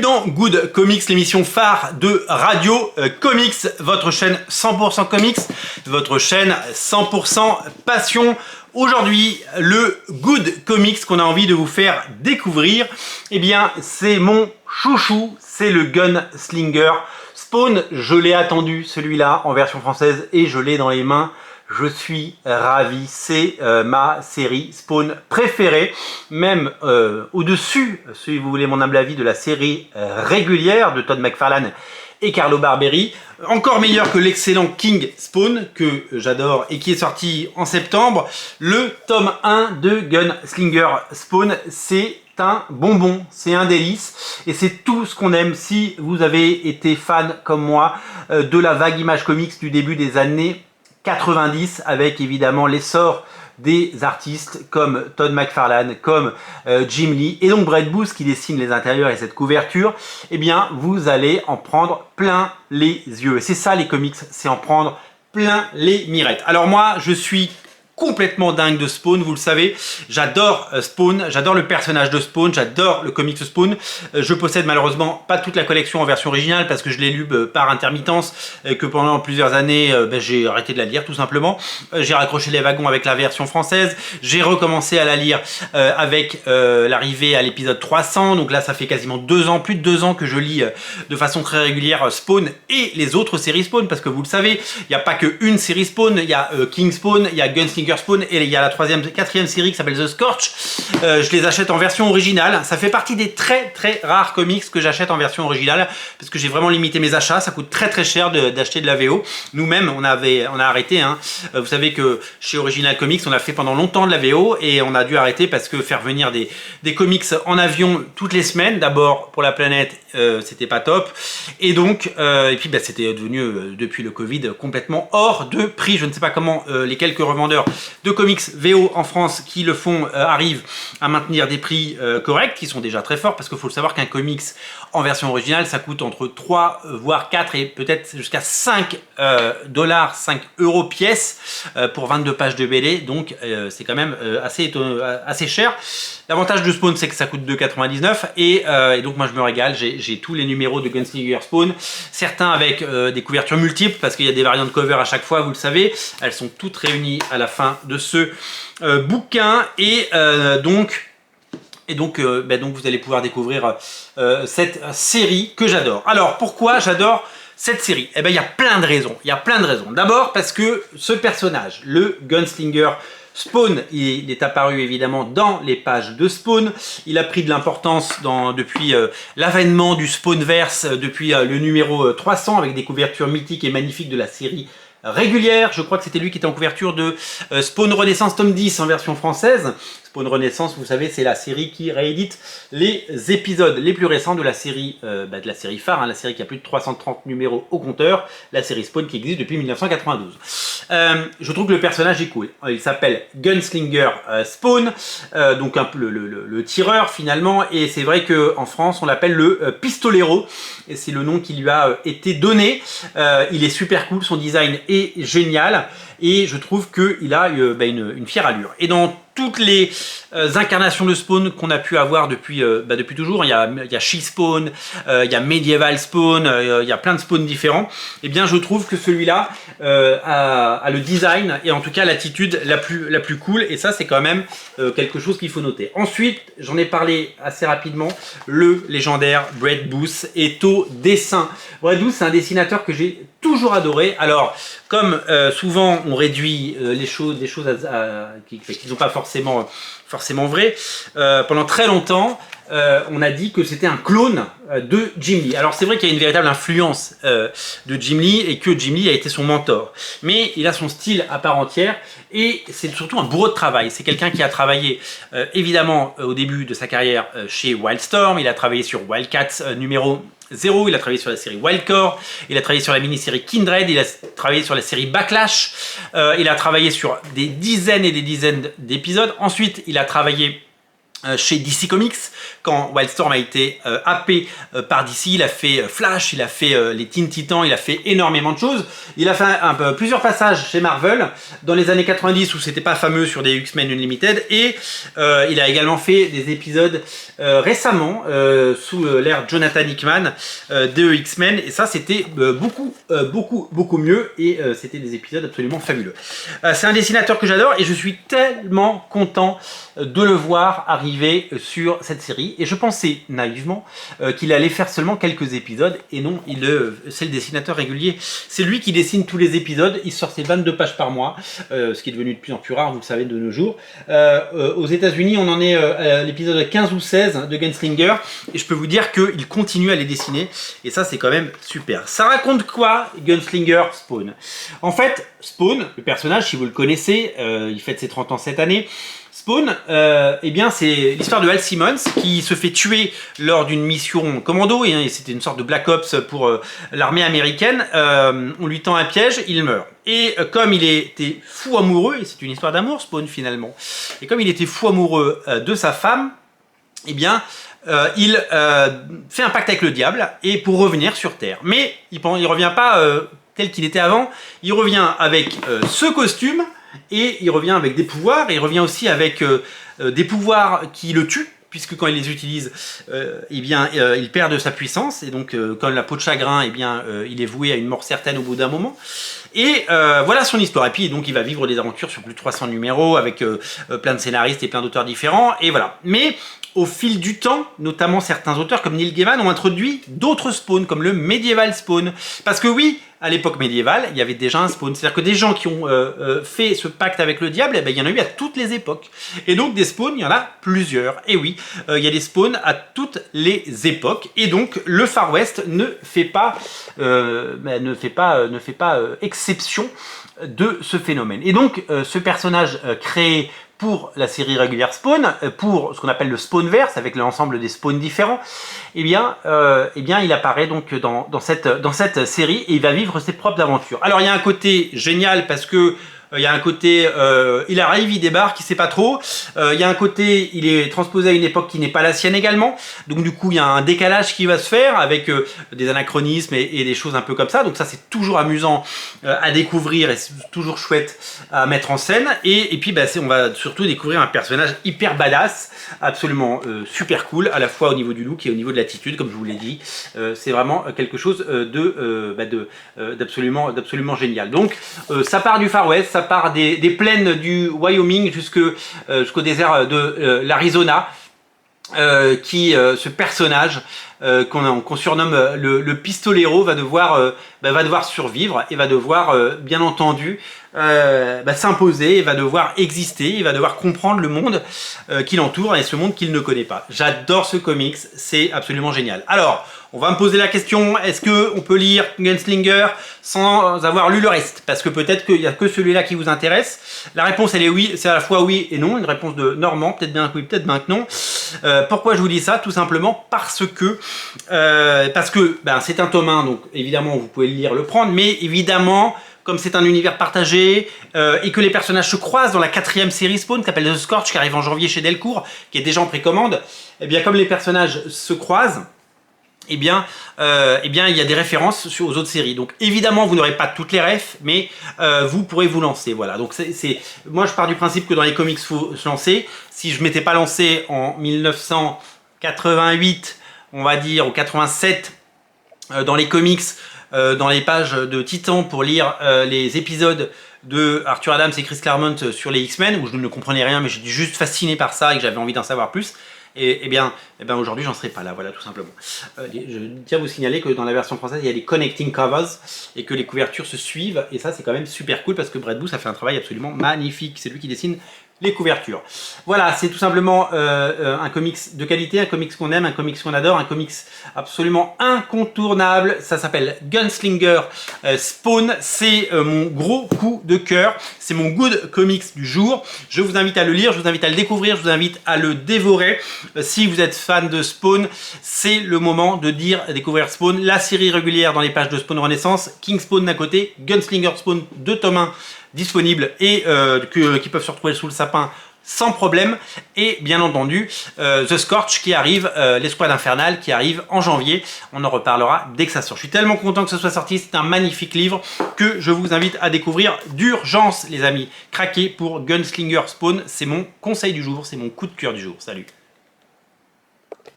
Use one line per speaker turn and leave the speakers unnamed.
Dans Good Comics, l'émission phare de Radio Comics, votre chaîne 100% comics, votre chaîne 100% passion. Aujourd'hui, le Good Comics qu'on a envie de vous faire découvrir, eh bien, c'est mon chouchou, c'est le Gunslinger Spawn. Je l'ai attendu, celui-là, en version française, et je l'ai dans les mains. Je suis ravi, c'est ma série Spawn préférée, même au-dessus, si vous voulez mon humble avis, de la série régulière de Todd McFarlane et Carlo Barberi. Encore meilleur que l'excellent King Spawn, que j'adore et qui est sorti en septembre. Le tome 1 de Gunslinger Spawn, c'est un bonbon, c'est un délice et c'est tout ce qu'on aime. Si vous avez été fan comme moi de la vague Image Comics du début des années 90, avec évidemment l'essor des artistes comme Todd McFarlane, comme Jim Lee et donc Brett Booth qui dessine les intérieurs et cette couverture, eh bien vous allez en prendre plein les yeux. Et c'est ça les comics, c'est en prendre plein les mirettes. Alors moi je suis complètement dingue de Spawn, vous le savez, j'adore Spawn, j'adore le personnage de Spawn, j'adore le comics Spawn. Je possède malheureusement pas toute la collection en version originale parce que je l'ai lu par intermittence et que pendant plusieurs années j'ai arrêté de la lire tout simplement. J'ai raccroché les wagons avec la version française, j'ai recommencé à la lire avec l'arrivée à l'épisode 300, donc là ça fait quasiment 2 ans, plus de 2 ans que je lis de façon très régulière Spawn et les autres séries Spawn, parce que vous le savez, il n'y a pas qu'une série Spawn, il y a King Spawn, il y a Gunslinger Spawn et il y a la quatrième série qui s'appelle The Scorch. Je les achète en version originale. Ça fait partie des très rares comics que j'achète en version originale parce que j'ai vraiment limité mes achats. Ça coûte très cher d'acheter de la VO. Nous-mêmes, on a arrêté. Hein. Vous savez que chez Original Comics, on a fait pendant longtemps de la VO et on a dû arrêter parce que faire venir des comics en avion toutes les semaines, d'abord pour la planète, c'était pas top. Et donc, et puis c'était devenu depuis le Covid complètement hors de prix. Je ne sais pas comment les quelques revendeurs de comics VO en France qui le font arrivent à maintenir des prix corrects, qui sont déjà très forts, parce qu'il faut le savoir qu'un comics en version originale, ça coûte entre 3 voire 4 et peut-être jusqu'à 5 $, 5 € pièce pour 22 pages de BD, donc c'est quand même assez cher. L'avantage de Spawn, c'est que ça coûte 2,99 et donc moi je me régale, j'ai tous les numéros de Gunslinger Spawn, certains avec des couvertures multiples, parce qu'il y a des variantes cover à chaque fois, vous le savez, elles sont toutes réunies à la fin de ce bouquin et donc vous allez pouvoir découvrir cette série que j'adore. Alors pourquoi j'adore cette série? Eh bien il y a plein de raisons, D'abord parce que ce personnage, le Gunslinger Spawn, il est apparu évidemment dans les pages de Spawn. Il a pris de l'importance depuis l'avènement du Spawnverse, depuis le numéro 300 avec des couvertures mythiques et magnifiques de la série régulière. Je crois que c'était lui qui était en couverture de Spawn Renaissance tome 10 en version française. Spawn Renaissance, vous savez, c'est la série qui réédite les épisodes les plus récents de la série phare, hein, la série qui a plus de 330 numéros au compteur, la série Spawn qui existe depuis 1992. Je trouve que le personnage est cool. Il s'appelle Gunslinger Spawn, donc un peu le tireur finalement, et c'est vrai qu'en France on l'appelle le pistolero, et c'est le nom qui lui a été donné. Il est super cool, son design est génial, et je trouve qu'il a une fière allure. Et dans toutes les incarnations de Spawn qu'on a pu avoir depuis toujours, il y a She-Spawn, il y a Medieval Spawn, il y a plein de Spawn différents, et bien je trouve que celui-là a le design et en tout cas l'attitude la plus cool, et ça c'est quand même quelque chose qu'il faut noter. Ensuite, j'en ai parlé assez rapidement, le légendaire Brett Booth est au dessin. Brett Booth, c'est un dessinateur que j'ai toujours adoré. Alors, comme souvent on réduit des choses qui ne sont pas forcément vraies, pendant très longtemps, on a dit que c'était un clone de Jim Lee. Alors c'est vrai qu'il y a une véritable influence de Jim Lee et que Jim Lee a été son mentor. Mais il a son style à part entière et c'est surtout un bourreau de travail. C'est quelqu'un qui a travaillé évidemment au début de sa carrière chez Wildstorm. Il a travaillé sur Wildcats numéro 0, il a travaillé sur la série Wildcore, il a travaillé sur la mini-série Kindred, il a travaillé sur la série Backlash, il a travaillé sur des dizaines et des dizaines d'épisodes. Ensuite, il a travaillé chez DC Comics, quand Wildstorm a été happé par DC, il a fait Flash, il a fait les Teen Titans, il a fait énormément de choses. Il a fait plusieurs passages chez Marvel dans les années 90 où c'était pas fameux sur des X-Men Unlimited, et il a également fait des épisodes récemment sous l'ère Jonathan Hickman de X-Men, et ça c'était beaucoup mieux, et c'était des épisodes absolument fabuleux. C'est un dessinateur que j'adore et je suis tellement content de le voir arriver sur cette série, et je pensais naïvement qu'il allait faire seulement quelques épisodes, et non, c'est le dessinateur régulier, c'est lui qui dessine tous les épisodes, il sort ses 22 pages par mois, ce qui est devenu de plus en plus rare, vous le savez, de nos jours. Aux États-Unis, on en est à l'épisode 15 ou 16 de Gunslinger, et je peux vous dire qu'il continue à les dessiner, et ça c'est quand même super. Ça raconte quoi, Gunslinger Spawn? En fait, Spawn, le personnage, si vous le connaissez, il fête ses 30 ans cette année. Spawn, eh bien c'est l'histoire de Hal Simmons qui se fait tuer lors d'une mission commando, et c'était une sorte de Black Ops pour l'armée américaine. On lui tend un piège, il meurt. Et comme il était fou amoureux, et c'est une histoire d'amour Spawn finalement, et comme il était fou amoureux de sa femme, eh bien il fait un pacte avec le diable et pour revenir sur Terre. Mais il revient pas tel qu'il était avant, il revient avec ce costume, et il revient avec des pouvoirs, et il revient aussi avec des pouvoirs qui le tuent, puisque quand il les utilise, eh bien, il perd de sa puissance, et donc comme la peau de chagrin, eh bien, il est voué à une mort certaine au bout d'un moment. Et voilà son histoire. Et puis donc il va vivre des aventures sur plus de 300 numéros avec plein de scénaristes et plein d'auteurs différents, et voilà. Mais au fil du temps, notamment certains auteurs comme Neil Gaiman ont introduit d'autres Spawns, comme le Medieval Spawn. Parce que oui, à l'époque médiévale, il y avait déjà un Spawn. C'est-à-dire que des gens qui ont fait ce pacte avec le diable, eh ben, il y en a eu à toutes les époques. Et donc des Spawns, il y en a plusieurs. Et oui, il y a des Spawns à toutes les époques. Et donc le Far West ne fait pas exception de ce phénomène. Et donc ce personnage créé pour la série régulière Spawn, pour ce qu'on appelle le Spawnverse, avec l'ensemble des Spawns différents, eh bien, il apparaît donc dans cette série, et il va vivre ses propres aventures. Alors il y a un côté génial parce que il y a un côté, il arrive, il débarque, il sait pas trop. Il y a un côté, il est transposé à une époque qui n'est pas la sienne également. Donc du coup, il y a un décalage qui va se faire avec des anachronismes et des choses un peu comme ça. Donc ça, c'est toujours amusant à découvrir et c'est toujours chouette à mettre en scène. Et puis, bah, on va surtout découvrir un personnage hyper badass, absolument super cool, à la fois au niveau du look et au niveau de l'attitude, comme je vous l'ai dit. C'est vraiment quelque chose d'absolument génial. Donc, ça part du Far West, ça part des plaines du Wyoming jusqu'au désert de l'Arizona, ce personnage qu'on surnomme le pistolero va devoir survivre et va devoir bien entendu s'imposer, va devoir exister, il va devoir comprendre le monde qui l'entoure et ce monde qu'il ne connaît pas. J'adore ce comics, c'est absolument génial. Alors, on va me poser la question, est-ce qu'on peut lire Gunslinger sans avoir lu le reste? Parce que peut-être qu'il n'y a que celui-là qui vous intéresse. La réponse, elle est oui, c'est à la fois oui et non, une réponse de Normand, peut-être bien oui, peut-être bien que non. Pourquoi je vous dis ça? Tout simplement parce que c'est un tome 1, donc évidemment vous pouvez le lire, le prendre, mais évidemment, comme c'est un univers partagé et que les personnages se croisent dans la 4e série Spawn qui s'appelle The Scorch, qui arrive en janvier chez Delcourt, qui est déjà en précommande, et bien comme les personnages se croisent, il y a des références aux autres séries. Donc évidemment, vous n'aurez pas toutes les refs, mais vous pourrez vous lancer. Voilà. Donc moi, je pars du principe que dans les comics, il faut se lancer. Si je m'étais pas lancé en 1988, on va dire, ou 87, dans les comics, dans les pages de Titan pour lire les épisodes de Arthur Adams et Chris Claremont sur les X-Men, où je ne comprenais rien, mais j'étais juste fasciné par ça et que j'avais envie d'en savoir plus. Et bien aujourd'hui, j'en serai pas là, voilà, tout simplement. Je tiens à vous signaler que dans la version française, il y a des connecting covers et que les couvertures se suivent. Et ça, c'est quand même super cool parce que Brett Booth a fait un travail absolument magnifique. C'est lui qui dessine les couvertures. Voilà, c'est tout simplement un comics de qualité, un comics qu'on aime, un comics qu'on adore, un comics absolument incontournable. Ça s'appelle Gunslinger Spawn. C'est mon gros coup de cœur. C'est mon good comics du jour. Je vous invite à le lire, je vous invite à le découvrir, je vous invite à le dévorer. Si vous êtes fan de Spawn, c'est le moment de découvrir Spawn, la série régulière dans les pages de Spawn Renaissance, King Spawn d'un côté, Gunslinger Spawn 2 tomes 1 disponibles et qui peuvent se retrouver sous le sapin sans problème. Et bien entendu, The Scorch qui arrive, l'Escouade Infernale qui arrive en janvier. On en reparlera dès que ça sort. Je suis tellement content que ce soit sorti. C'est un magnifique livre que je vous invite à découvrir d'urgence, les amis. Craquez pour Gunslinger Spawn. C'est mon conseil du jour, c'est mon coup de cœur du jour. Salut!